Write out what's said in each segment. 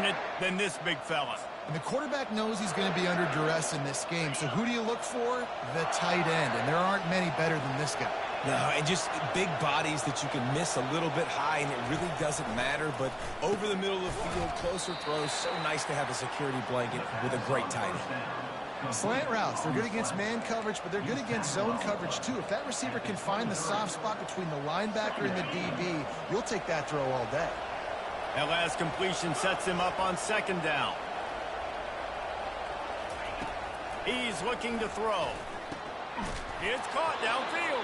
assignment than this big fella. And the quarterback knows he's going to be under duress in this game. So who do you look for? The tight end. And there aren't many better than this guy. No, and just big bodies that you can miss a little bit high, and it really doesn't matter. But over the middle of the field, closer throws, so nice to have a security blanket with a great tight end. Slant routes, they're good against man coverage, but they're good against zone coverage too. If that receiver can find the soft spot between the linebacker and the DB, you'll take that throw all day. That last completion sets him up on second down. He's looking to throw. It's caught downfield.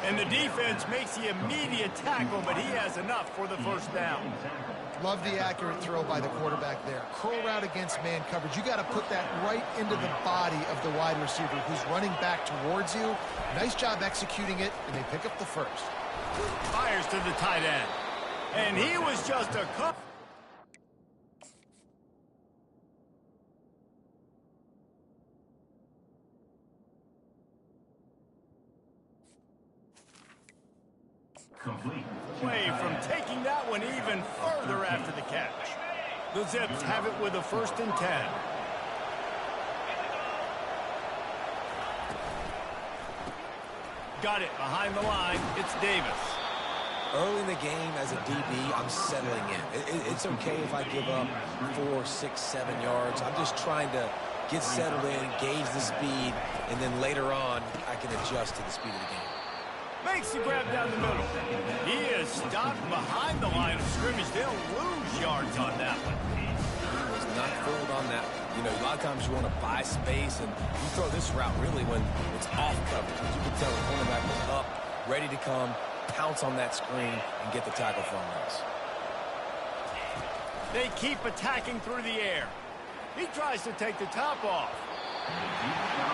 And the defense makes the immediate tackle, but he has enough for the first down. Love the accurate throw by the quarterback there. Curl route against man coverage. You got to put that right into the body of the wide receiver who's running back towards you. Nice job executing it, and they pick up the first. Fires to the tight end. And he was just a cut. Away from taking that one even further after the catch. The Zips have it with a 1st and 10. Got it behind the line. It's Davis. Early in the game, as a DB, I'm settling in. It's okay if I give up 4, 6, 7 yards. I'm just trying to get settled in, gauge the speed, and then later on, I can adjust to the speed of the game. Makes the grab down the middle. He is stopped behind the line of scrimmage. They'll lose yards on that one. He was not fooled on that one. You know, a lot of times you want to buy space, and you throw this route really when it's off coverage. You can tell the cornerback was up, ready to come, pounce on that screen, and get the tackle from us. They keep attacking through the air. He tries to take the top off.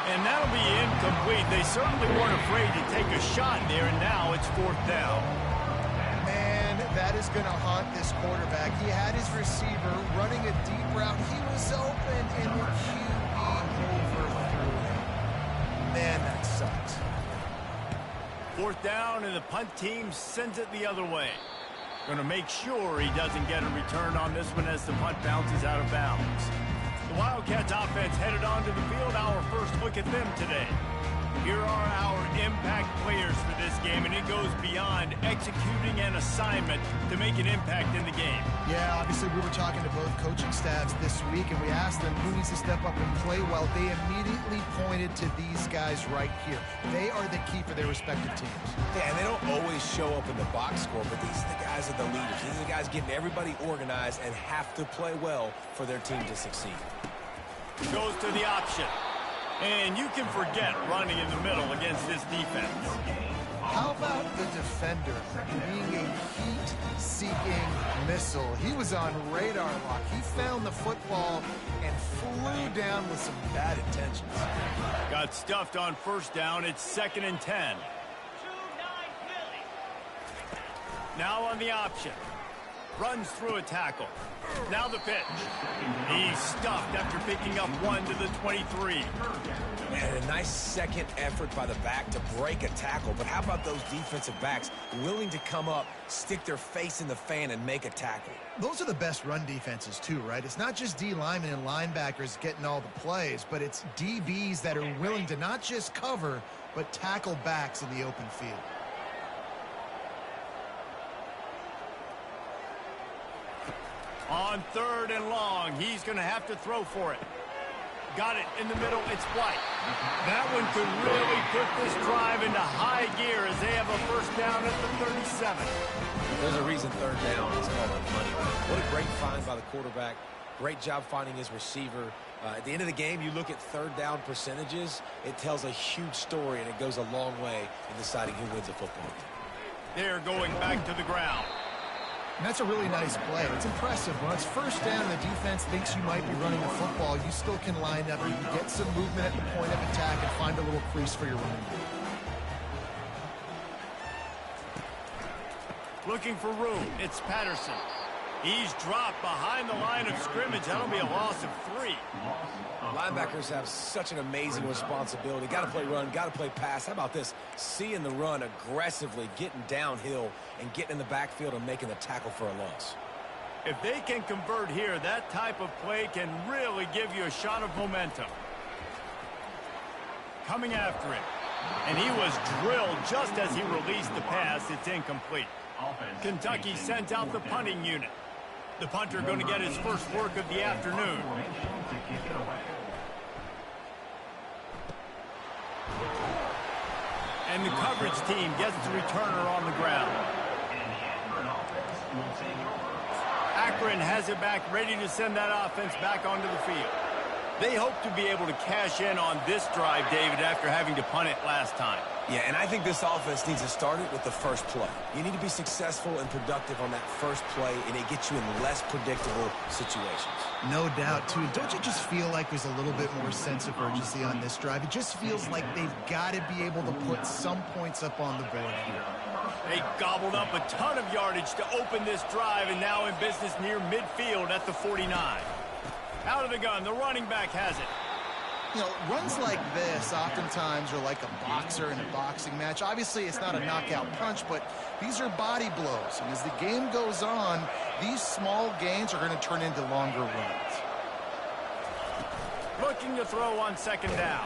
And that'll be incomplete. They certainly weren't afraid to take a shot there, and now it's 4th down. Man, that is going to haunt this quarterback. He had his receiver running a deep route. He was open, and the QB overthrew him. Man, that sucks. 4th down, and the punt team sends it the other way. Going to make sure he doesn't get a return on this one as the punt bounces out of bounds. The Wildcats offense headed onto the field. Our first look at them today. Here are our impact players for this game, and it goes beyond executing an assignment to make an impact in the game. Yeah, obviously we were talking to both coaching staffs this week, and we asked them who needs to step up and play well. They immediately pointed to these guys right here. They are the key for their respective teams. Yeah, and they don't always show up in the box score, but these are the guys that are the leaders. These are the guys getting everybody organized and have to play well for their team to succeed. Goes to the option. And you can forget running in the middle against this defense. How about the defender being a heat-seeking missile? He was on radar lock. He found the football and flew down with some bad intentions. Got stuffed on 1st down. It's 2nd and 10. Now on the option. Runs through a tackle. Now the pitch. He's stuffed after picking up 1 to the 23. And a nice second effort by the back to break a tackle. But how about those defensive backs willing to come up, stick their face in the fan, and make a tackle? Those are the best run defenses too, right? It's not just D linemen and linebackers getting all the plays, but it's DBs that are willing to not just cover, but tackle backs in the open field. On 3rd and long, he's going to have to throw for it. Got it in the middle. It's White. That one could really put this drive into high gear as they have a 1st down at the 37. There's a reason 3rd down is called a money run. What a great find by the quarterback. Great job finding his receiver. At the end of the game, you look at 3rd down percentages. It tells a huge story, and it goes a long way in deciding who wins a football. They're going back to the ground. And that's a really nice play. It's impressive. When it's 1st down and the defense thinks you might be running the football, you still can line up and get some movement at the point of attack and find a little crease for your running back. Looking for room. It's Patterson. He's dropped behind the line of scrimmage. That'll be a loss of 3. Linebackers have such an amazing responsibility. Got to play run, got to play pass. How about this? Seeing the run aggressively, getting downhill, and getting in the backfield and making the tackle for a loss. If they can convert here, that type of play can really give you a shot of momentum. Coming after him. And he was drilled just as he released the pass. It's incomplete. Kentucky sent out the punting unit. The punter going to get his first work of the afternoon. And the coverage team gets the returner on the ground. Akron has it back, ready to send that offense back onto the field. They hope to be able to cash in on this drive, David, after having to punt it last time. Yeah, and I think this offense needs to start it with the first play. You need to be successful and productive on that first play, and it gets you in less predictable situations. No doubt, too. Don't you just feel like there's a little bit more sense of urgency on this drive? It just feels like they've got to be able to put some points up on the board here. They gobbled up a ton of yardage to open this drive, and now in business near midfield at the 49. Out of the gun, the running back has it. You know, runs like this oftentimes are like a boxer in a boxing match. Obviously, it's not a knockout punch, but these are body blows. And as the game goes on, these small gains are going to turn into longer runs. Looking to throw on second down.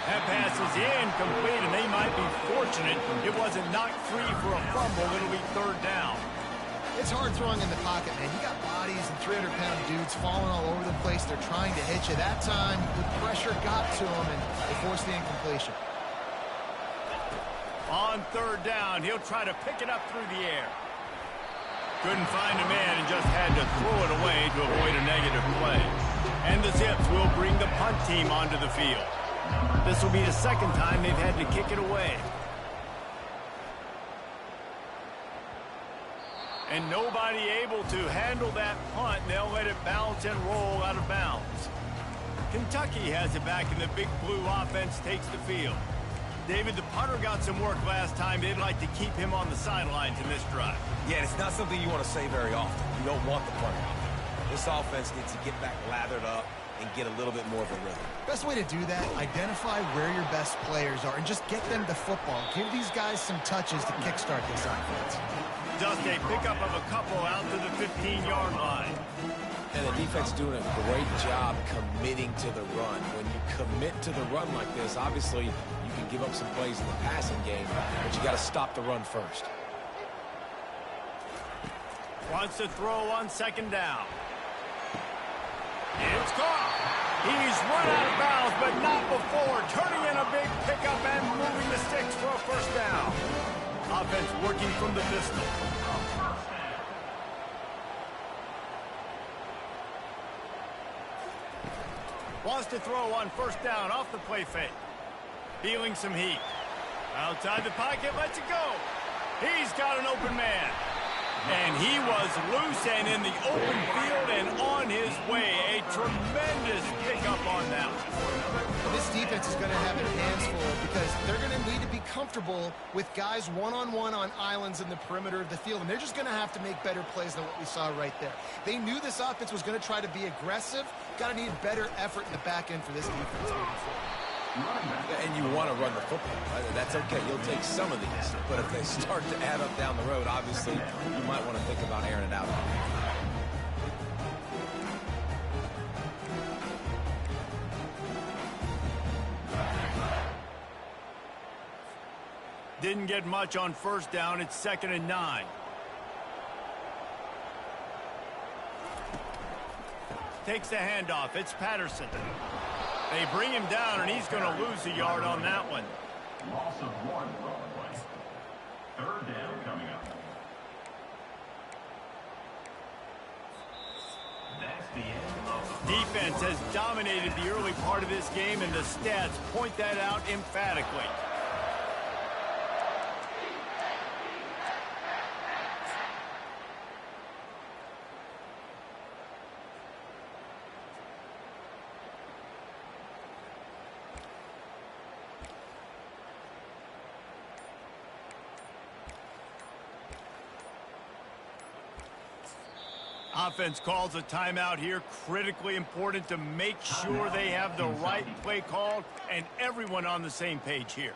That pass is incomplete, and they might be fortunate it wasn't knocked free for a fumble. It'll be third down. It's hard throwing in the pocket, man. You got bodies and 300-pound dudes falling all over the place. They're trying to hit you. That time, the pressure got to them, and they forced the incompletion. On third down, he'll try to pick it up through the air. Couldn't find a man and just had to throw it away to avoid a negative play. And the Zips will bring the punt team onto the field. This will be the second time they've had to kick it away. And nobody able to handle that punt. They'll let it bounce and roll out of bounds. Kentucky has it back, and the big blue offense takes the field. David, the punter got some work last time. They'd like to keep him on the sidelines in this drive. Yeah, it's not something you want to say very often. You don't want the punter out there. This offense needs to get back lathered up and get a little bit more of a rhythm. Best way to do that, identify where your best players are and just get them the football. Give these guys some touches to kickstart this offense. Just a pickup of a couple out to the 15-yard line. And the defense doing a great job committing to the run. When you commit to the run like this, obviously you can give up some plays in the passing game, but you got to stop the run first. Wants to throw on second down. It's caught. He's run out of bounds, but not before. Turning in a big pickup and moving the sticks for a first down. Offense working from the pistol. Wants to throw on first down off the play fake. Feeling some heat. Outside the pocket, lets it go. He's got an open man. And he was loose and in the open field and on his way. A tremendous pickup on that one. This defense is going to have their hands full because they're going to need to be comfortable with guys one-on-one on islands in the perimeter of the field. And they're just going to have to make better plays than what we saw right there. They knew this offense was going to try to be aggressive. Got to need better effort in the back end for this defense. And you want to run the football. Right? That's okay. You'll take some of these. But if they start to add up down the road, obviously, you might want to think about airing it out. Didn't get much on first down. It's 2nd and 9. Takes the handoff. It's Patterson. They bring him down, and he's going to lose a yard on that one. Loss of 1 play. Third down coming up. That's the end of the Defense has dominated the early part of this game, and the stats point that out emphatically. Offense calls a timeout here. Critically important to make sure they have the right play called and everyone on the same page here.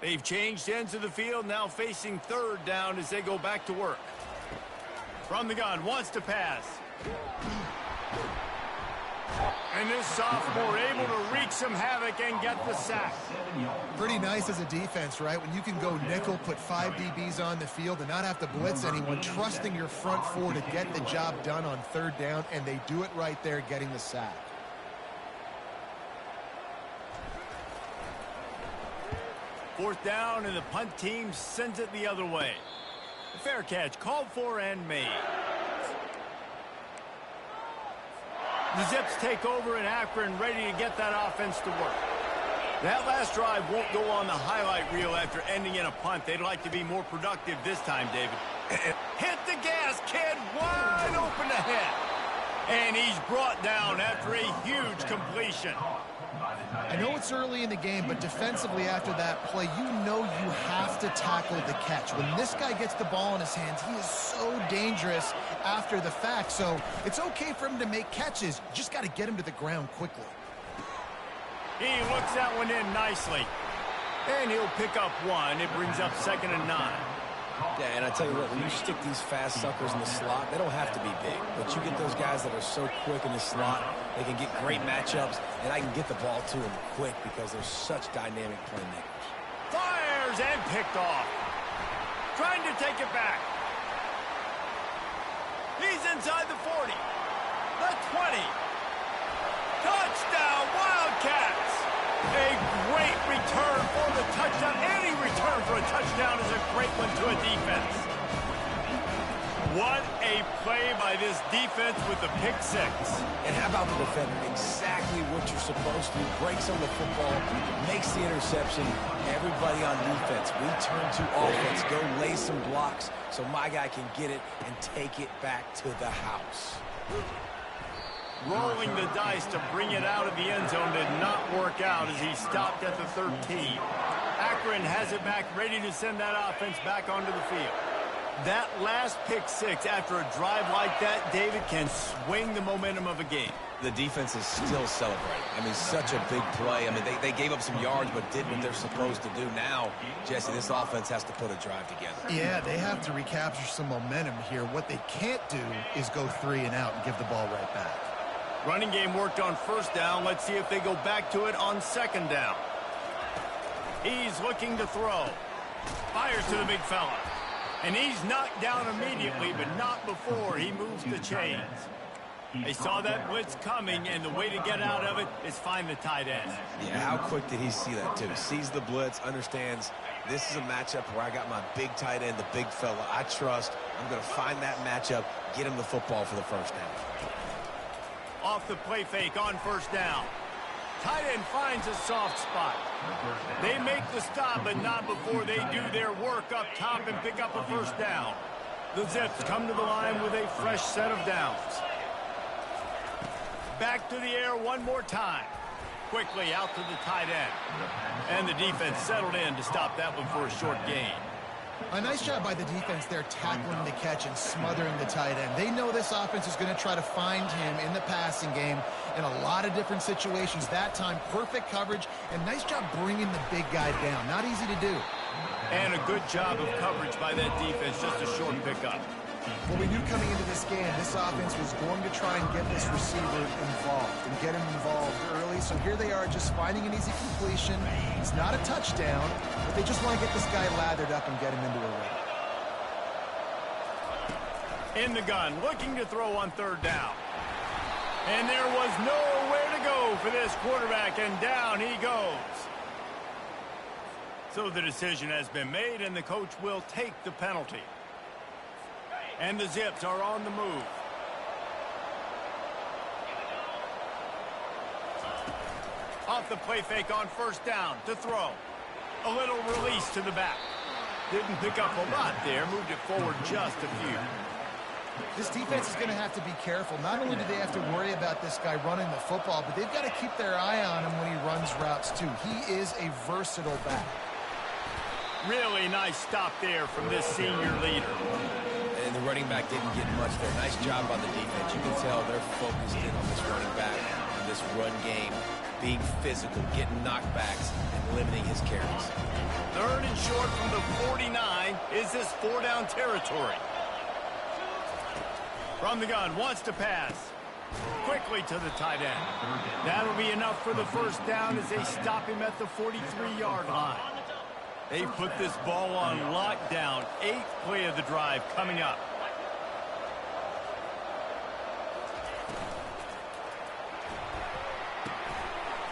They've changed ends of the field, now facing third down as they go back to work. From the gun, wants to pass. And this sophomore able to wreak some havoc and get the sack. Pretty nice as a defense, right? When you can go nickel, put 5 DBs on the field and not have to blitz anyone, trusting your front four to get the job done on third down, and they do it right there, getting the sack. Fourth down, and the punt team sends it the other way. A fair catch called for and made. The Zips take over in Akron, ready to get that offense to work. That last drive won't go on the highlight reel after ending in a punt. They'd like to be more productive this time, David. Hit the gas, kid, wide open ahead. And he's brought down after a huge completion. I know it's early in the game, but defensively after that play, you know you have to tackle the catch. When this guy gets the ball in his hands, he is so dangerous after the fact. So it's okay for him to make catches. You just got to get him to the ground quickly. He looks that one in nicely. And he'll pick up one. It brings up 2nd and 9. Yeah, and I tell you what, when you stick these fast suckers in the slot, they don't have to be big. But you get those guys that are so quick in the slot, they can get great matchups, and I can get the ball to them quick because they're such dynamic playmakers. Fires and picked off. Trying to take it back. He's inside the 40. The 20. Touchdown, Wildcats! A great return for the touchdown. Any return for a touchdown is a great one to a defense. What a play by this defense with the pick six. And how about the defender? Exactly what you're supposed to do. Breaks on the football, makes the interception. Everybody on defense, we turn to offense. Go lay some blocks so my guy can get it and take it back to the house. Rolling the dice to bring it out of the end zone did not work out as he stopped at the 13. Akron has it back, ready to send that offense back onto the field. That last pick six after a drive like that, David, can swing the momentum of a game. The defense is still celebrating. I mean, such a big play. I mean, they gave up some yards but did what they're supposed to do. Now, Jesse, this offense has to put a drive together. Yeah, they have to recapture some momentum here. What they can't do is go 3 and out and give the ball right back. Running game worked on first down. Let's see if they go back to it on second down. He's looking to throw. Fires to the big fella. And he's knocked down immediately, but not before he moves the chains. They saw that blitz coming, and the way to get out of it is find the tight end. Yeah, how quick did he see that, too? Sees the blitz, understands this is a matchup where I got my big tight end, the big fella I trust. I'm going to find that matchup, get him the football for the first down. Off the play fake on first down. Tight end finds a soft spot. They make the stop, but not before they do their work up top and pick up a first down. The Zips come to the line with a fresh set of downs. Back to the air one more time. Quickly out to the tight end. And the defense settled in to stop that one for a short gain. A nice job by the defense there, tackling the catch and smothering the tight end. They know this offense is going to try to find him in the passing game in a lot of different situations. That time, perfect coverage, and nice job bringing the big guy down. Not easy to do. And a good job of coverage by that defense, just a short pickup. Well, we knew coming into this game, this offense was going to try and get this receiver involved and get him involved early. So here they are just finding an easy completion. It's not a touchdown, but they just want to get this guy lathered up and get him into a rhythm. In the gun, looking to throw on third down. And there was nowhere to go for this quarterback, and down he goes. So the decision has been made, and the coach will take the penalty. And the Zips are on the move. Off the play fake on first down to throw. A little release to the back. Didn't pick up a lot there, moved it forward just a few. This defense is going to have to be careful. Not only do they have to worry about this guy running the football, but they've got to keep their eye on him when he runs routes too. He is a versatile back. Really nice stop there from this senior leader. And the running back didn't get much there. Nice job on the defense. You can tell they're focused in on this running back. this run game, being physical, getting knockbacks, and limiting his carries. Third and short from the 49. Is this 4-down territory? From the gun, wants to pass. Quickly to the tight end. That'll be enough for the first down as they stop him at the 43-yard line. They put this ball on lockdown. 8th play of the drive coming up.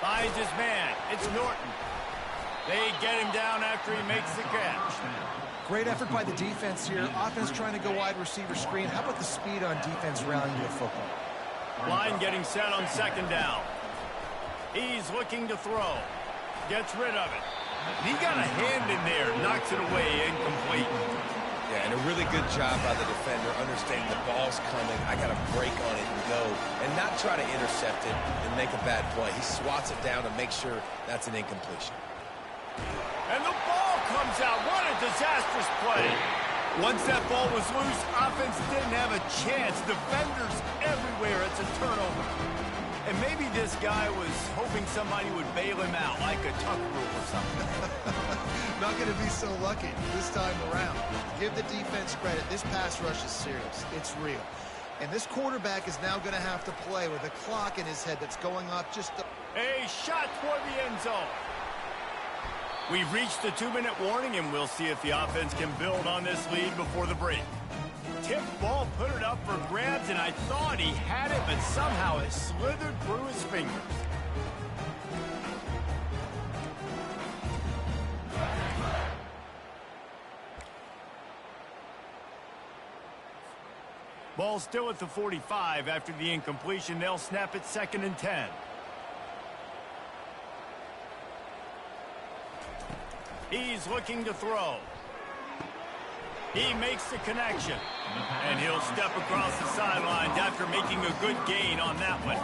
Finds his man. It's Norton. They get him down after he makes the catch. Great effort by the defense here. Offense trying to go wide receiver screen. How about the speed on defense rallying the football? Line getting set on second down. He's looking to throw. Gets rid of it. He got a hand in there. Knocks it away. Incomplete. Yeah, and a really good job by the defender understanding the ball's coming. I got to break on it and go and not try to intercept it and make a bad play. He swats it down to make sure that's an incompletion. And the ball comes out. What a disastrous play. Once that ball was loose, offense didn't have a chance. Defenders everywhere. It's a turnover. And maybe this guy was hoping somebody would bail him out, like a tuck rule or something. Not going to be so lucky this time around. Give the defense credit. This pass rush is serious. It's real. And this quarterback is now going to have to play with a clock in his head that's going up just A shot toward the end zone. We've reached the 2-minute warning, and we'll see if the offense can build on this lead before the break. Tip ball, put it up for grabs, and I thought he had it, but somehow it slithered through his fingers. Ball still at the 45 after the incompletion. They'll snap it 2nd and 10. He's looking to throw. He makes the connection. And he'll step across the sidelines after making a good gain on that one.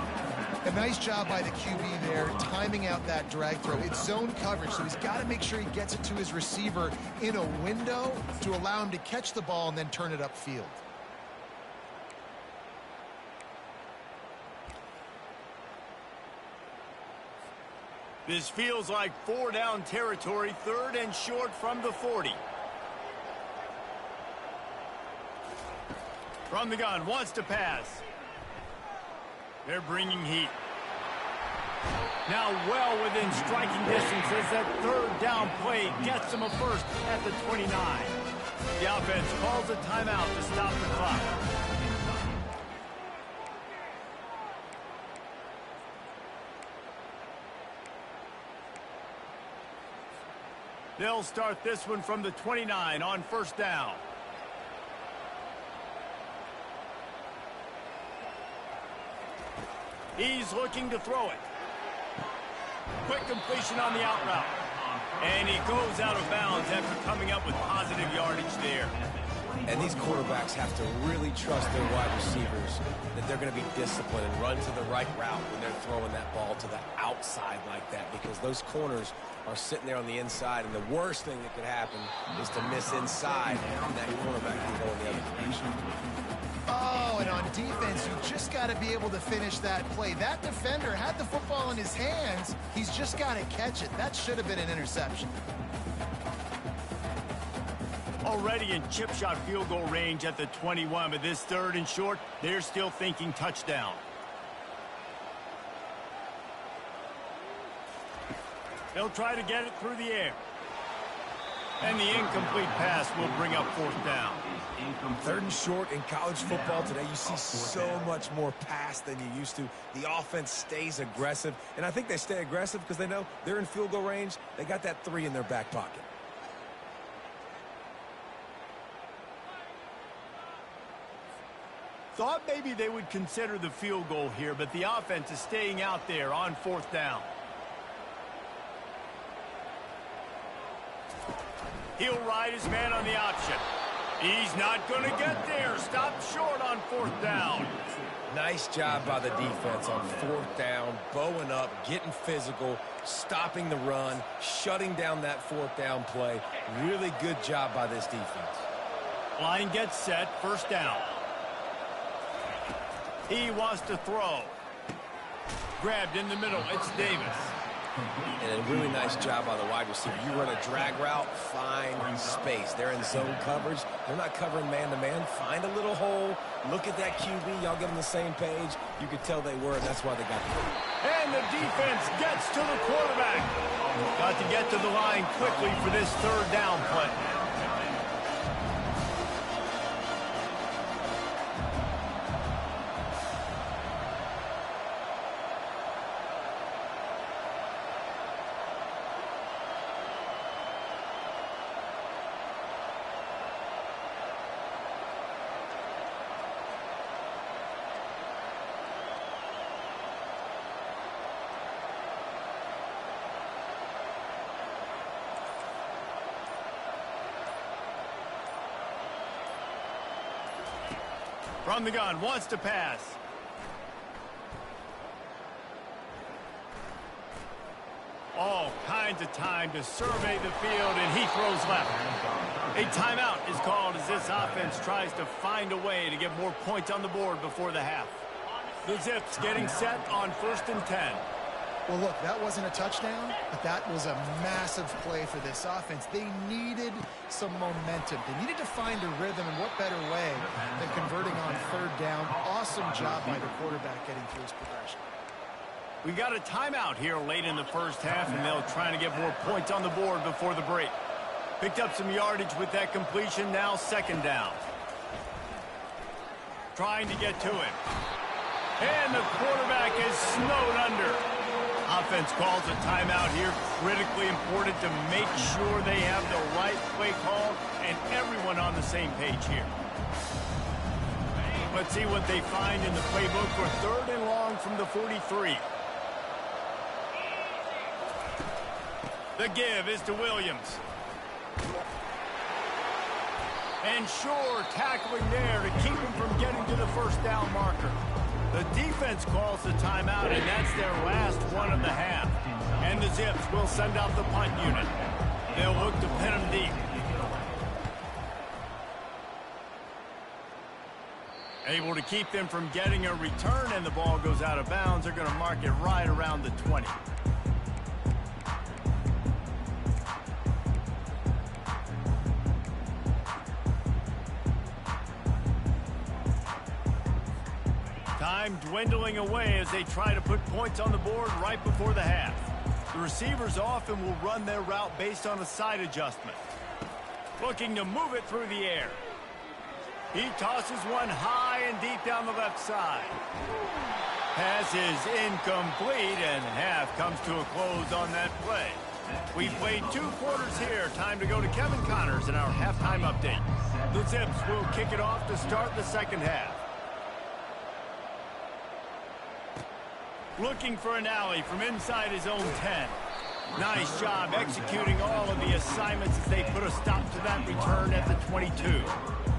A nice job by the QB there, timing out that drag throw. It's zone coverage, so he's got to make sure he gets it to his receiver in a window to allow him to catch the ball and then turn it upfield. This feels like 4-down territory, 3rd and short from the 40. From the gun, wants to pass. They're bringing heat. Now well within striking distance as that 3rd down play gets them a first at the 29. The offense calls a timeout to stop the clock. They'll start this one from the 29 on 1st down. He's looking to throw it. Quick completion on the out route. And he goes out of bounds after coming up with positive yardage there. And these quarterbacks have to really trust their wide receivers that they're going to be disciplined and run to the right route when they're throwing that ball to the outside like that, because those corners are sitting there on the inside, and the worst thing that could happen is to miss inside and that quarterback can go in the other direction. Oh, and on defense, you just got to be able to finish that play. That defender had the football in his hands. He's just got to catch it. That should have been an interception. Already in chip shot field goal range at the 21, but this 3rd and short, they're still thinking touchdown. They'll try to get it through the air. And the incomplete pass will bring up 4th down. 3rd and short in college football today, you see so much more pass than you used to. The offense stays aggressive, and I think they stay aggressive because they know they're in field goal range. They got that 3 in their back pocket. Thought maybe they would consider the field goal here, but the offense is staying out there on 4th down. He'll ride his man on the option. He's not going to get there. Stopped short on 4th down. Nice job by the defense on 4th down, bowing up, getting physical, stopping the run, shutting down that 4th down play. Really good job by this defense. Line gets set, 1st down. He wants to throw. grabbed in the middle. It's Davis. And a really nice job by the wide receiver. You run a drag route, find space. They're in zone coverage. They're not covering man-to-man. Find a little hole. Look at that QB. Y'all get on the same page. You could tell they were, and that's why they got the lead. And the defense gets to the quarterback. Got to get to the line quickly for this third down play. From the gun, wants to pass. All kinds of time to survey the field, and he throws left. A timeout is called as this offense tries to find a way to get more points on the board before the half. The Zips getting set on 1st and 10. Well, look, that wasn't a touchdown, but that was a massive play for this offense. They needed some momentum. They needed to find a rhythm, and what better way than converting on 3rd down. Awesome job by the quarterback getting through his progression. We got a timeout here late in the first half, and they'll try to get more points on the board before the break. Picked up some yardage with that completion, now 2nd down. Trying to get to him. And the quarterback is snowed under. Offense calls a timeout here. Critically important to make sure they have the right play call and everyone on the same page here. Let's see what they find in the playbook for 3rd and long from the 43. The give is to Williams. And sure, tackling there to keep him from getting to the 1st down marker. The defense calls the timeout, and that's their last one of the half. And the Zips will send out the punt unit. They'll look to pin them deep. Able to keep them from getting a return, and the ball goes out of bounds. They're going to mark it right around the 20. Time dwindling away as they try to put points on the board right before the half. The receivers often will run their route based on a side adjustment. Looking to move it through the air. He tosses one high and deep down the left side. Pass is incomplete, and half comes to a close on that play. We played 2 quarters here. Time to go to Kevin Connors in our halftime update. The Zips will kick it off to start the 2nd half. Looking for an alley from inside his own 10. Nice job executing all of the assignments as they put a stop to that return at the 22.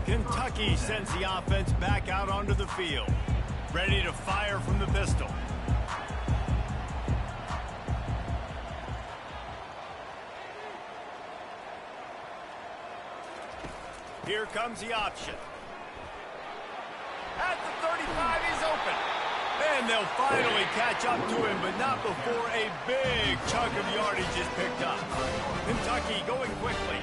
Kentucky sends the offense back out onto the field. Ready to fire from the pistol. Here comes the option. At the 35, he's open. And they'll finally catch up to him, but not before a big chunk of yardage is picked up. Kentucky going quickly.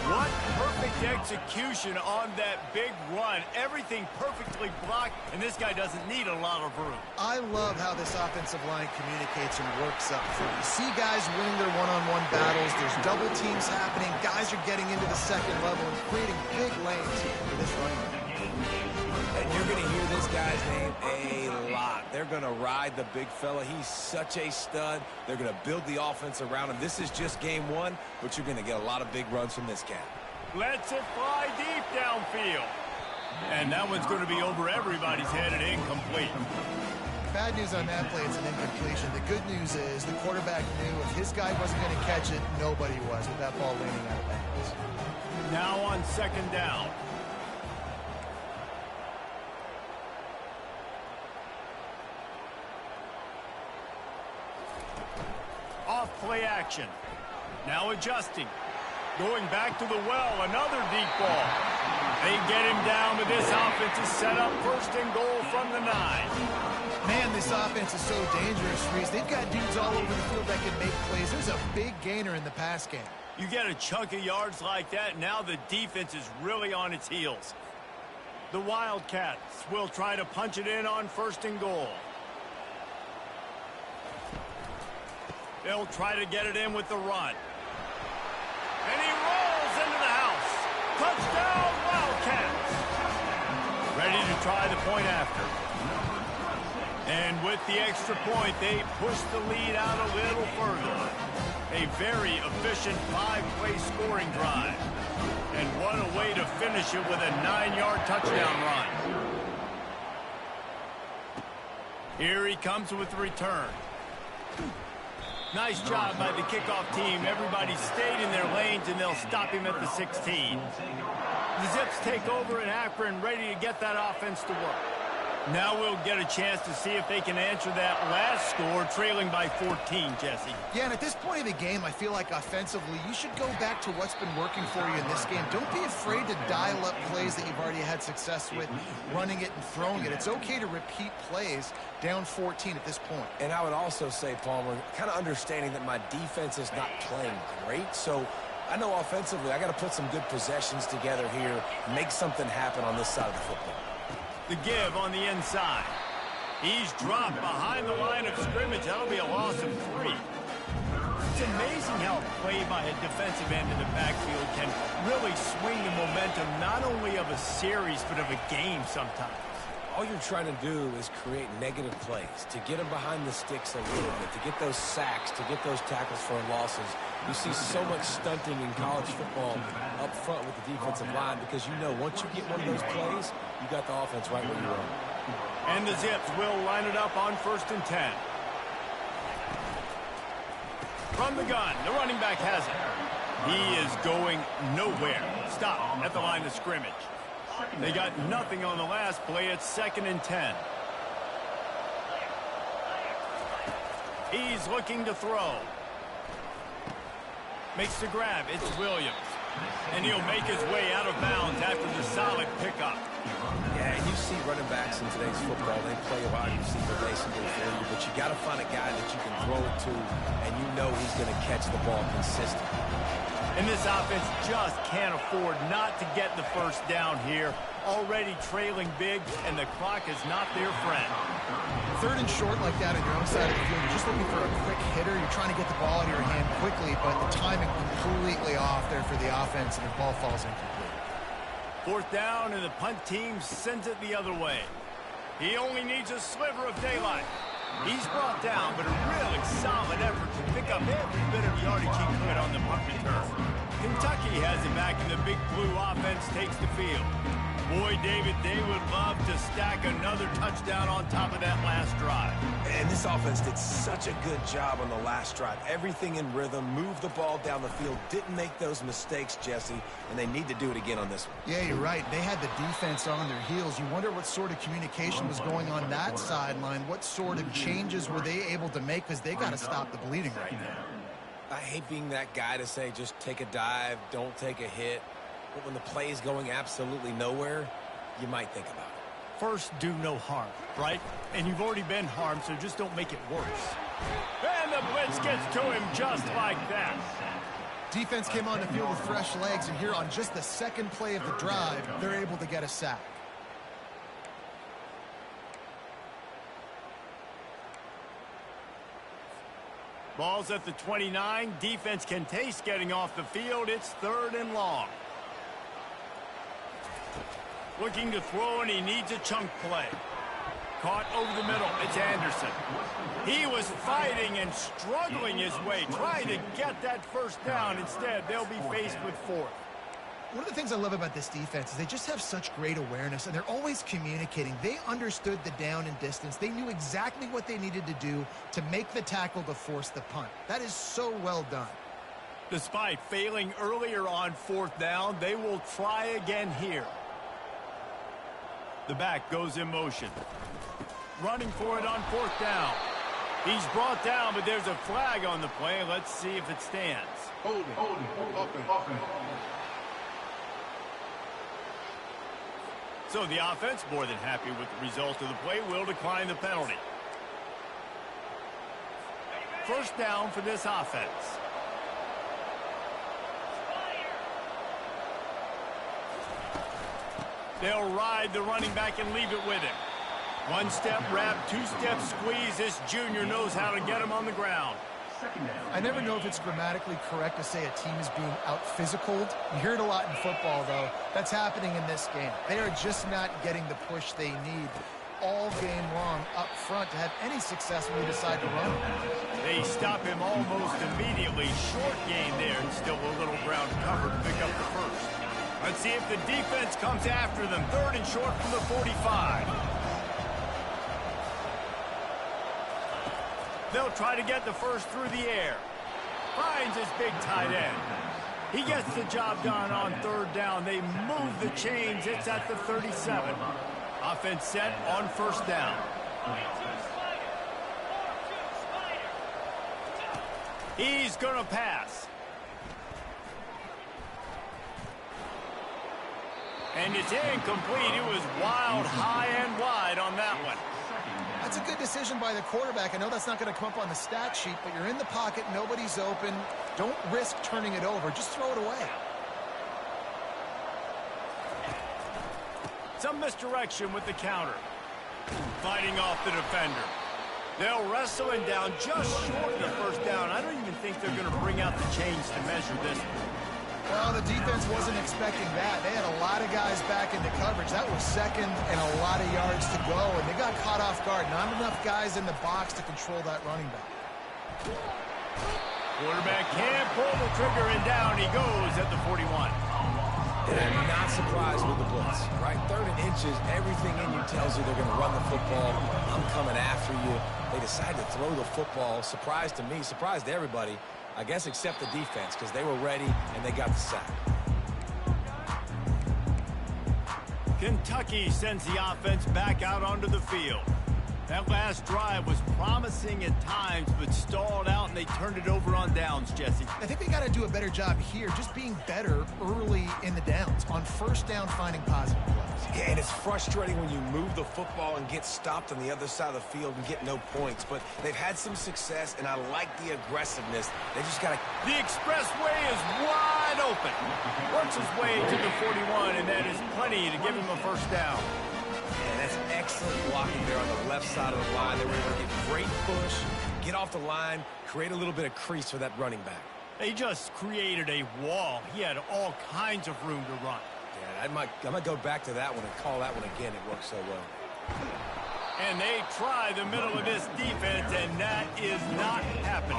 What perfect execution on that big run. Everything perfectly blocked, and this guy doesn't need a lot of room. I love how this offensive line communicates and works up front. You see guys winning their one-on-one battles. There's double teams happening. Guys are getting into the 2nd level and creating big lanes for this running back. And you're going to hear this guy's name a lot. They're going to ride the big fella. He's such a stud. They're going to build the offense around him. This is just game 1, but you're going to get a lot of big runs from this cat. Lets it fly deep downfield. And that one's going to be over everybody's head and incomplete. Bad news on that play, it's an incompletion. The good news is the quarterback knew if his guy wasn't going to catch it, nobody was with that ball landing out of bounds. Now on 2nd down. Off play action. Now adjusting. Going back to the well, another deep ball. They get him down, but this offense is set up first and goal from the 9. Man, this offense is so dangerous, Reese. They've got dudes all over the field that can make plays. There's a big gainer in the pass game. You get a chunk of yards like that, now the defense is really on its heels. The Wildcats will try to punch it in on first and goal. They'll try to get it in with the run. And he rolls into the house. Touchdown, Wildcats. Ready to try the point after. And with the extra point, they push the lead out a little further. A very efficient 5-play scoring drive. And what a way to finish it with a 9-yard touchdown run. Here he comes with the return. Nice job by the kickoff team. Everybody stayed in their lanes, and they'll stop him at the 16. The Zips take over in Akron, ready to get that offense to work. Now we'll get a chance to see if they can answer that last score, trailing by 14, Jesse. Yeah, and at this point of the game, I feel like offensively, you should go back to what's been working for you in this game. Don't be afraid to dial up plays that you've already had success with, running it and throwing it. It's okay to repeat plays down 14 at this point. And I would also say, Palmer, kind of understanding that my defense is not playing great, so I know offensively I got to put some good possessions together here, make something happen on this side of the football. The give on the inside. He's dropped behind the line of scrimmage. That'll be a loss of 3. It's amazing how a play by a defensive end in the backfield can really swing the momentum not only of a series but of a game sometimes. All you're trying to do is create negative plays, to get them behind the sticks a little bit, to get those sacks, to get those tackles for losses. You see so much stunting in college football up front with the defensive line because you know once you get one of those plays, you got the offense right where you are. And the Zips will line it up on 1st and 10. From the gun, the running back has it. He is going nowhere. Stop at the line of scrimmage. They got nothing on the last play. It's 2nd and 10. He's looking to throw. Makes the grab. It's Williams. And he'll make his way out of bounds after the solid pickup. Yeah, and you see running backs in today's football. They play a wide receiver basically for you, but you got to find a guy that you can throw it to, and you know he's going to catch the ball consistently. And this offense just can't afford not to get the first down here. Already trailing big, and the clock is not their friend. 3rd and short like that on your own side of the field. You're just looking for a quick hitter. You're trying to get the ball out of your hand quickly, but the timing completely off there for the offense, and the ball falls incomplete. 4th down, and the punt team sends it the other way. He only needs a sliver of daylight. He's brought down, but a really solid effort to pick up every bit of yardage he could on the punt return. Kentucky has it back, and the Big Blue offense takes the field. Boy, David, they would love to stack another touchdown on top of that last drive. And this offense did such a good job on the last drive. Everything in rhythm, moved the ball down the field, didn't make those mistakes, Jesse, and they need to do it again on this one. Yeah, you're right. They had the defense on their heels. You wonder what sort of communication was going on that sideline. What sort of changes were they able to make, because they got to stop the bleeding right now. I hate being that guy to say just take a dive, don't take a hit. But when the play is going absolutely nowhere, you might think about it. First, do no harm, right? And you've already been harmed, so just don't make it worse. And the blitz gets to him just like that. Defense came on the field with fresh legs, and here on just the 2nd play of the drive, they're able to get a sack. Ball's at the 29. Defense can taste getting off the field. It's 3rd and long. Looking to throw, and he needs a chunk play. Caught over the middle. It's Anderson. He was fighting and struggling his way, trying to get that first down. Instead, they'll be faced with 4th. One of the things I love about this defense is they just have such great awareness, and they're always communicating. They understood the down and distance. They knew exactly what they needed to do to make the tackle to force the punt. That is so well done. Despite failing earlier on 4th down, they will try again here. The back goes in motion. Running for it on 4th down. He's brought down, but there's a flag on the play. Let's see if it stands. Holding. So the offense, more than happy with the result of the play, will decline the penalty. First down for this offense. They'll ride the running back and leave it with him. One-step wrap, two-step squeeze. This junior knows how to get him on the ground. I never know if it's grammatically correct to say a team is being out-physicaled. You hear it a lot in football, though. That's happening in this game. They are just not getting the push they need all game long up front to have any success when we decide to run. They stop him almost immediately. Short gain there, and still a little ground cover to pick up the first. Let's see if the defense comes after them. Third and short from the 45. They'll try to get the first through the air. Finds his big tight end. He gets the job done on third down. They move the chains. It's at the 37. Offense set on first down. He's going to pass. And it's incomplete. It was wild, high and wide on that one. That's a good decision by the quarterback. I know that's not going to come up on the stat sheet, but you're in the pocket, nobody's open. Don't risk turning it over. Just throw it away. Some misdirection with the counter. Fighting off the defender. They'll wrestle him down just short of the first down. I don't even think they're going to bring out the chains to measure this one. Well, the defense wasn't expecting that. They had a lot of guys back into coverage. That was second and a lot of yards to go, and they got caught off guard. Not enough guys in the box to control that running back. Quarterback can't pull the trigger, and down he goes at the 41. And I'm not surprised with the blitz, right? Third and inches, everything in you tells you they're going to run the football. I'm coming after you. They decide to throw the football. Surprise to me, surprise to everybody, I guess except the defense, because they were ready and they got the sack. Kentucky sends the offense back out onto the field. That last drive was promising at times, but stalled out, and they turned it over on downs, Jesse. I think we got to do a better job here, just being better early in the downs. On first down, finding positive plays. Yeah, and it's frustrating when you move the football and get stopped on the other side of the field and get no points. But they've had some success, and I like the aggressiveness. They just got to... The expressway is wide open. Works his way to the 41, and that is plenty to give him a first down. And that's excellent blocking there on the left side of the line. They were able to get great push, get off the line, create a little bit of crease for that running back. They just created a wall. He had all kinds of room to run. Yeah, I might go back to that one and call that one again. It worked so well. And they try the middle of this defense, and that is not happening.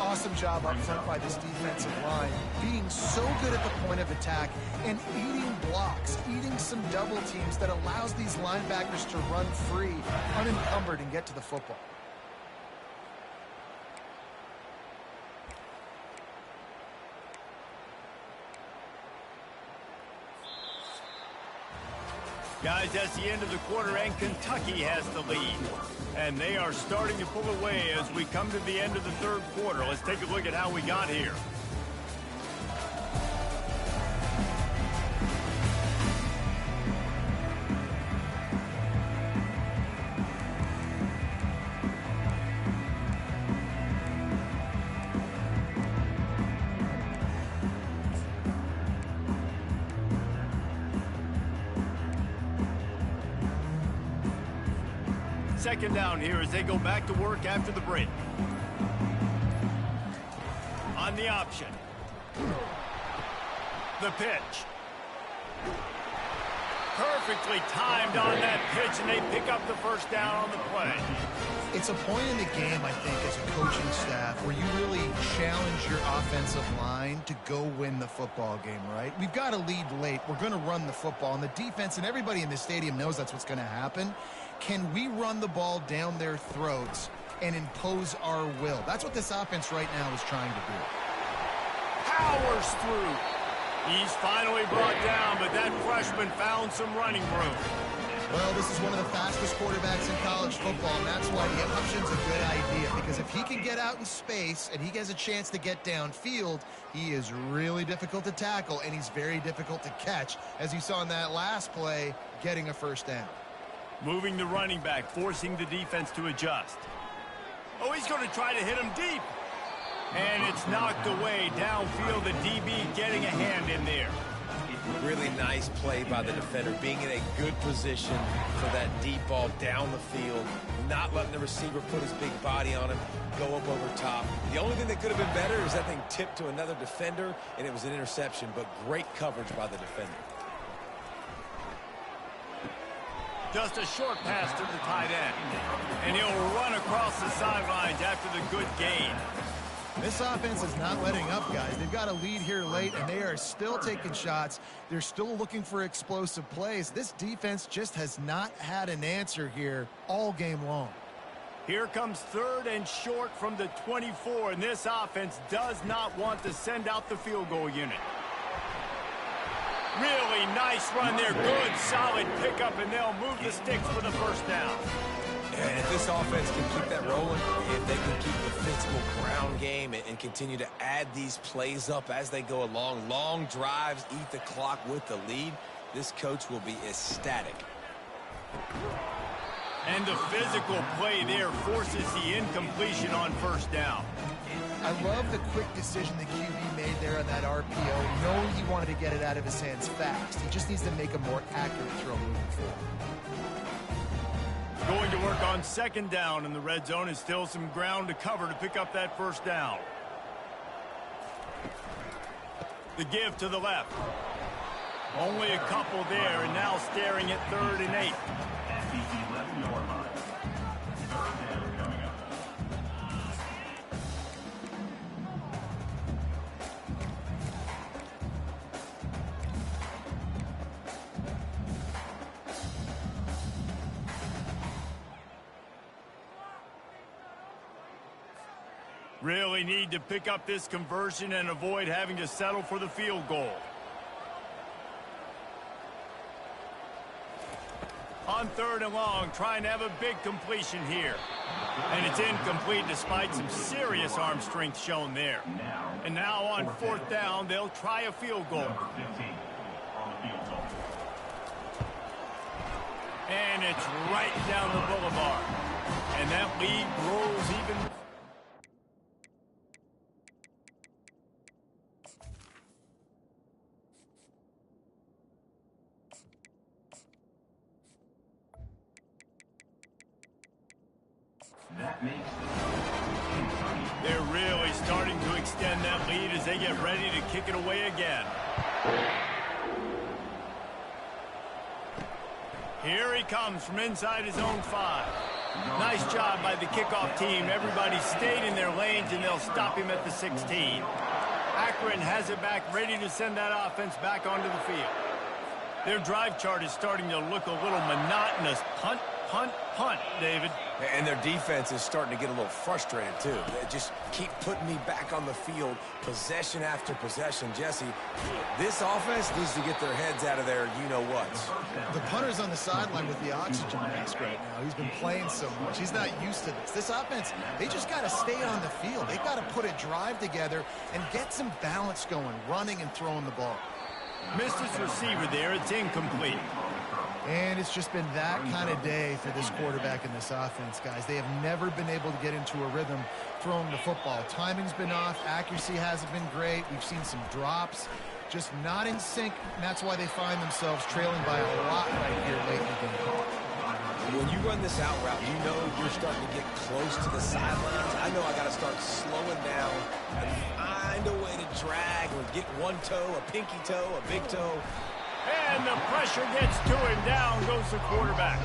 Awesome job up front by this defensive line, being so good at the point of attack and eating blocks, eating some double teams that allows these linebackers to run free, unencumbered, and get to the football. Guys, that's the end of the quarter, and Kentucky has the lead. And they are starting to pull away as we come to the end of the third quarter. Let's take a look at how we got here. Second down here as they go back to work after the break. On the option. The pitch. Perfectly timed on that pitch, and they pick up the first down on the play. It's a point in the game, I think, as a coaching staff where you really challenge your offensive line to go win the football game, right? We've got to lead late. We're going to run the football, and the defense and everybody in the stadium knows that's what's going to happen. Can we run the ball down their throats and impose our will? That's what this offense right now is trying to do. Powers through. He's finally brought down, but that freshman found some running room. Well, this is one of the fastest quarterbacks in college football, and that's why the option's a good idea, because if he can get out in space and he has a chance to get downfield, he is really difficult to tackle, and he's very difficult to catch, as you saw in that last play, getting a first down. Moving the running back, forcing the defense to adjust. Oh, he's going to try to hit him deep. And it's knocked away downfield. The DB getting a hand in there. Really nice play by the defender, being in a good position for that deep ball down the field, not letting the receiver put his big body on him, go up over top. The only thing that could have been better is that thing tipped to another defender, and it was an interception, but great coverage by the defender. Just a short pass to the tight end. And he'll run across the sidelines after the good gain. This offense is not letting up, guys. They've got a lead here late, and they are still taking shots. They're still looking for explosive plays. This defense just has not had an answer here all game long. Here comes 3rd and short from the 24, and this offense does not want to send out the field goal unit. Really nice run there. Good, solid pickup, and they'll move the sticks for the first down. And if this offense can keep that rolling, if they can keep the physical ground game and continue to add these plays up as they go along, long drives, eat the clock with the lead, this coach will be ecstatic. And the physical play there forces the incompletion on first down. I love the quick decision the QB made there on that RPO, knowing he wanted to get it out of his hands fast. He just needs to make a more accurate throw moving forward. Going to work on 2nd down, and the red zone is still some ground to cover to pick up that first down. The give to the left. Only a couple there, and now staring at 3rd and 8. At the 11-yard line. 3rd down coming up. Really need to pick up this conversion and avoid having to settle for the field goal. On 3rd and long, trying to have a big completion here. And it's incomplete despite some serious arm strength shown there. And now on 4th down, they'll try a field goal. Number 15 on the field goal. And it's right down the boulevard. And that lead grows even. That makes They're really starting to extend that lead as they get ready to kick it away again. Here he comes from inside his own 5. Nice job by the kickoff team. Everybody stayed in their lanes, and they'll stop him at the 16. Akron has it back, ready to send that offense back onto the field. Their drive chart is starting to look a little monotonous. Punt, punt, punt, David. And their defense is starting to get a little frustrated, too. They just keep putting me back on the field, possession after possession. Jesse, this offense needs to get their heads out of their you-know-whats. The punter's on the sideline with the oxygen mask right now. He's been playing so much. He's not used to this. This offense, they just got to stay on the field. They got to put a drive together and get some balance going, running and throwing the ball. Missed his receiver there. It's incomplete. And it's just been that kind of day for this quarterback and this offense, guys. They have never been able to get into a rhythm throwing the football. Timing's been off. Accuracy hasn't been great. We've seen some drops. Just not in sync, and that's why they find themselves trailing by a lot right here late in the game. When you run this out route, you know you're starting to get close to the sidelines. I know I got to start slowing down and find a way to drag or get one toe, a pinky toe, a big toe. And the pressure gets to him. Down goes the quarterback.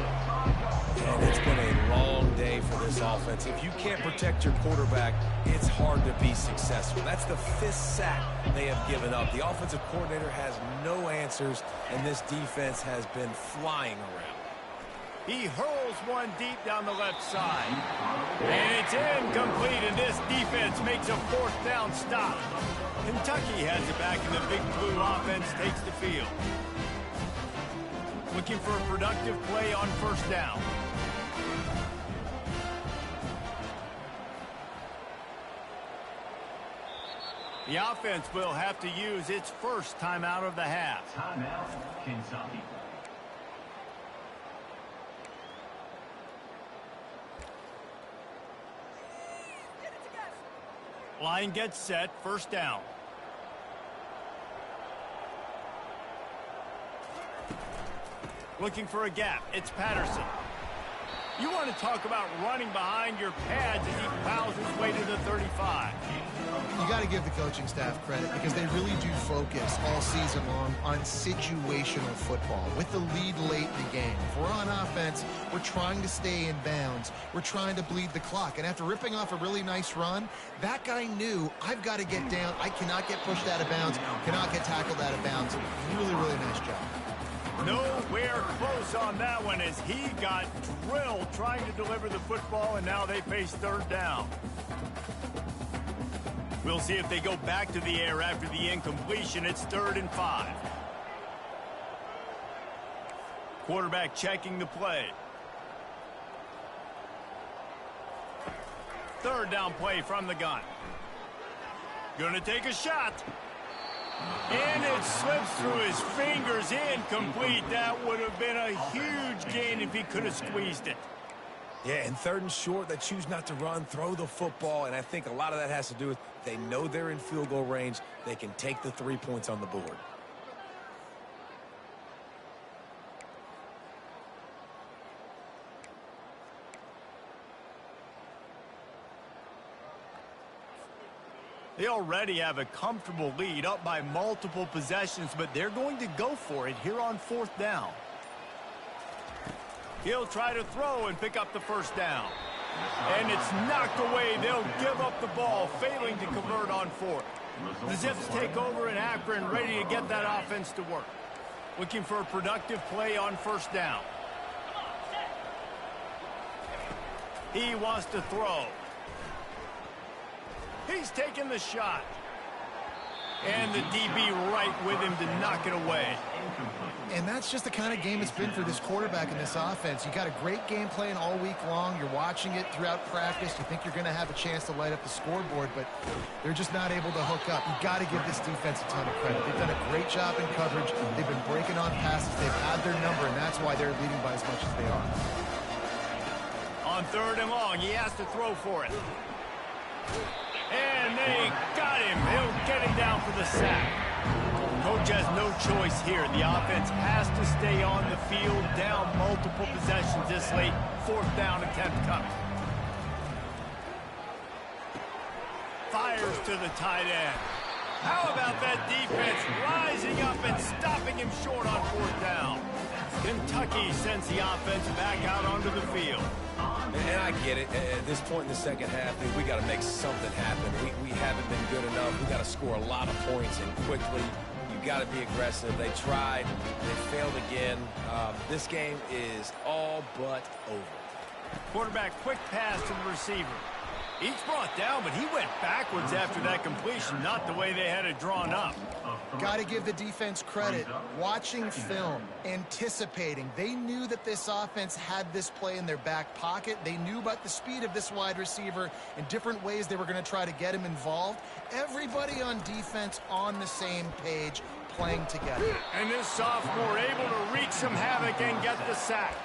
And it's been a long day for this offense. If you can't protect your quarterback, it's hard to be successful. That's the 5th sack they have given up. The offensive coordinator has no answers, and this defense has been flying around. He hurls one deep down the left side. And it's incomplete, and this defense makes a 4th down stop. Kentucky has it back, and the Big Blue offense takes the field. Looking for a productive play on first down. The offense will have to use its first timeout of the half. Timeout, Kentucky. Line gets set, first down. Looking for a gap, it's Patterson. You want to talk about running behind your pads as he plows his way to the 35. You got to give the coaching staff credit because they really do focus all season long on situational football. With the lead late in the game, if we're on offense, we're trying to stay in bounds. We're trying to bleed the clock. And after ripping off a really nice run, that guy knew, I've got to get down. I cannot get pushed out of bounds, cannot get tackled out of bounds. Really, really nice job. Nowhere close on that one as he got drilled trying to deliver the football, and now they face third down. We'll see if they go back to the air after the incompletion. It's 3rd and 5. Quarterback checking the play. Third down play from the gun. Gonna take a shot. And it slips through his fingers, incomplete. That would have been a huge gain if he could have squeezed it. Yeah, and 3rd and short, they choose not to run, throw the football, and I think a lot of that has to do with they know they're in field goal range. They can take the 3 points on the board. They already have a comfortable lead up by multiple possessions, but they're going to go for it here on 4th down. He'll try to throw and pick up the first down. And it's knocked away. They'll give up the ball, failing to convert on 4th. The Zips take over in Akron, ready to get that offense to work. Looking for a productive play on first down. He wants to throw. He's taking the shot. And the DB right with him to knock it away. And that's just the kind of game it's been for this quarterback in this offense. You got a great game plan all week long. You're watching it throughout practice. You think you're going to have a chance to light up the scoreboard, but they're just not able to hook up. You got to give this defense a ton of credit. They've done a great job in coverage. They've been breaking on passes. They've had their number, and that's why they're leading by as much as they are. On 3rd and long, he has to throw for it. And they got him. He'll get him down for the sack. Coach has no choice here. The offense has to stay on the field, down multiple possessions this late. 4th down attempt coming. Fires to the tight end. How about that defense rising up and stopping him short on 4th down? Kentucky sends the offense back out onto the field. And I get it. At this point in the second half, dude, we got to make something happen. We haven't been good enough. We got to score a lot of points and quickly. You got to be aggressive. They tried. They failed again. This game is all but over. Quarterback quick pass to the receiver. He's brought down, but he went backwards after that completion, not the way they had it drawn up. Got to give the defense credit. Watching film, anticipating. They knew that this offense had this play in their back pocket. They knew about the speed of this wide receiver and different ways they were going to try to get him involved. Everybody on defense on the same page, playing together. And this sophomore able to wreak some havoc and get the sack.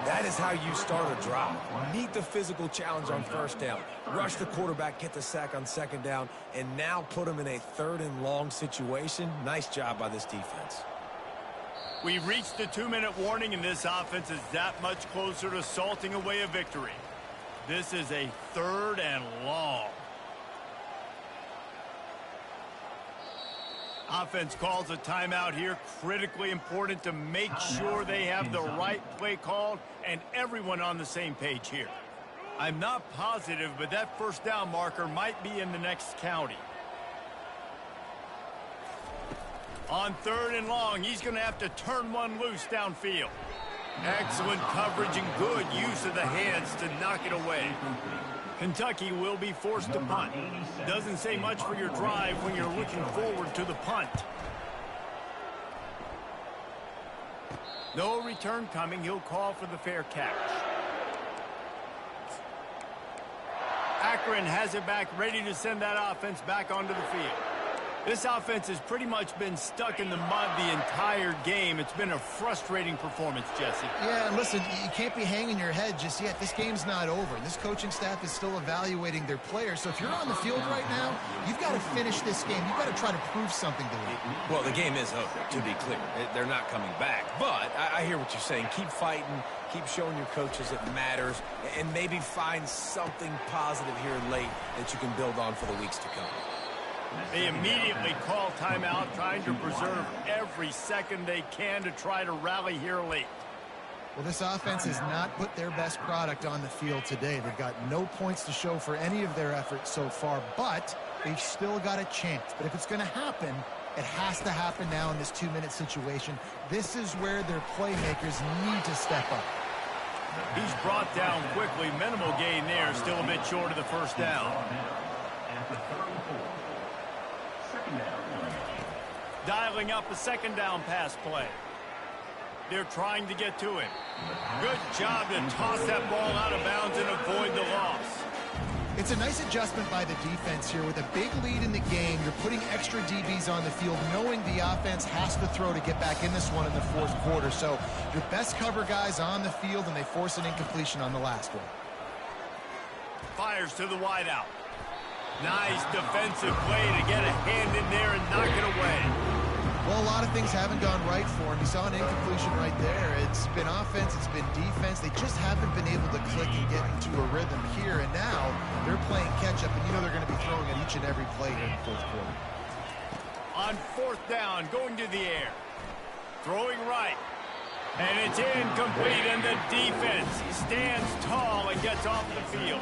That is how you start a drive. Meet the physical challenge on first down. Rush the quarterback, get the sack on second down, and now put him in a 3rd and long situation. Nice job by this defense. We've reached the 2-minute warning, and this offense is that much closer to salting away a victory. This is a 3rd and long. Offense calls a timeout here. Critically important to make sure they have the right play called and everyone on the same page here. I'm not positive, but that first down marker might be in the next county. On 3rd and long, he's going to have to turn one loose downfield. Excellent coverage and good use of the hands to knock it away. Kentucky will be forced to punt. Doesn't say much for your drive when you're looking forward to the punt. No return coming. He'll call for the fair catch. Akron has it back, ready to send that offense back onto the field. This offense has pretty much been stuck in the mud the entire game. It's been a frustrating performance, Jesse. Yeah, and listen, you can't be hanging your head just yet. This game's not over, and this coaching staff is still evaluating their players. So if you're on the field right now, you've got to finish this game. You've got to try to prove something to them. Well, the game is over, to be clear. They're not coming back. But I hear what you're saying. Keep fighting. Keep showing your coaches it matters. And maybe find something positive here late that you can build on for the weeks to come. They immediately call timeout, trying to preserve every second they can to try to rally here late. Well, this offense has not put their best product on the field today. They've got no points to show for any of their efforts so far, but they've still got a chance. But if it's going to happen, it has to happen now in this 2-minute situation. This is where their playmakers need to step up. He's brought down quickly. Minimal gain there, still a bit short of the first down. At the 34. Second down. Dialing up a second down pass play. They're trying to get to him. Good job to toss that ball out of bounds and avoid the loss. It's a nice adjustment by the defense here. With a big lead in the game, you're putting extra DBs on the field, knowing the offense has to throw to get back in this one in the fourth quarter. So your best cover guys on the field, and they force an incompletion on the last one. Fires to the wideout. Nice defensive play to get a hand in there and knock it away. Well, a lot of things haven't gone right for him. You saw an incompletion right there. It's been offense, it's been defense. They just haven't been able to click and get into a rhythm here. And now they're playing catch-up, and you know they're going to be throwing at each and every play here in the fourth quarter. On fourth down, going to the air. Throwing right. And it's incomplete, and the defense stands tall and gets off the field.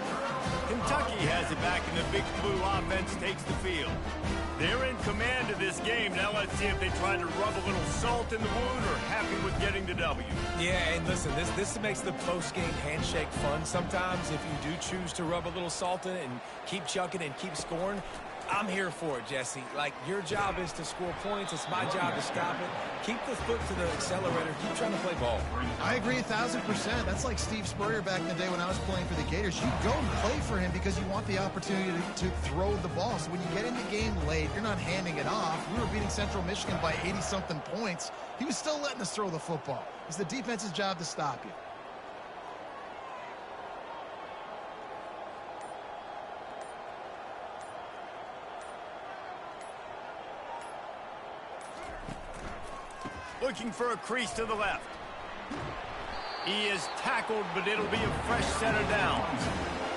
Kentucky has it back, and the Big Blue offense takes the field. They're in command of this game. Now let's see if they try to rub a little salt in the wound or happy with getting the W. Yeah, and listen, this makes the post-game handshake fun. Sometimes if you do choose to rub a little salt in it and keep chucking and keep scoring, I'm here for it, Jesse. Like, your job is to score points. It's my job to stop it. Keep the foot to the accelerator. Keep trying to play ball. I agree 1,000%. That's like Steve Spurrier back in the day when I was playing for the Gators. You go and play for him because you want the opportunity to throw the ball. So when you get in the game late, you're not handing it off. We were beating Central Michigan by 80-something points. He was still letting us throw the football. It's the defense's job to stop you. Looking for a crease to the left. He is tackled, but it'll be a fresh set of downs.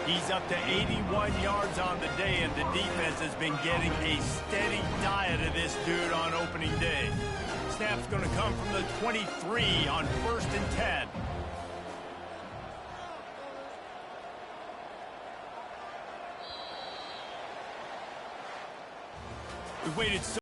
He's up to 81 yards on the day, and the defense has been getting a steady diet of this dude on opening day. Snap's going to come from the 23 on 1st and 10. We've waited so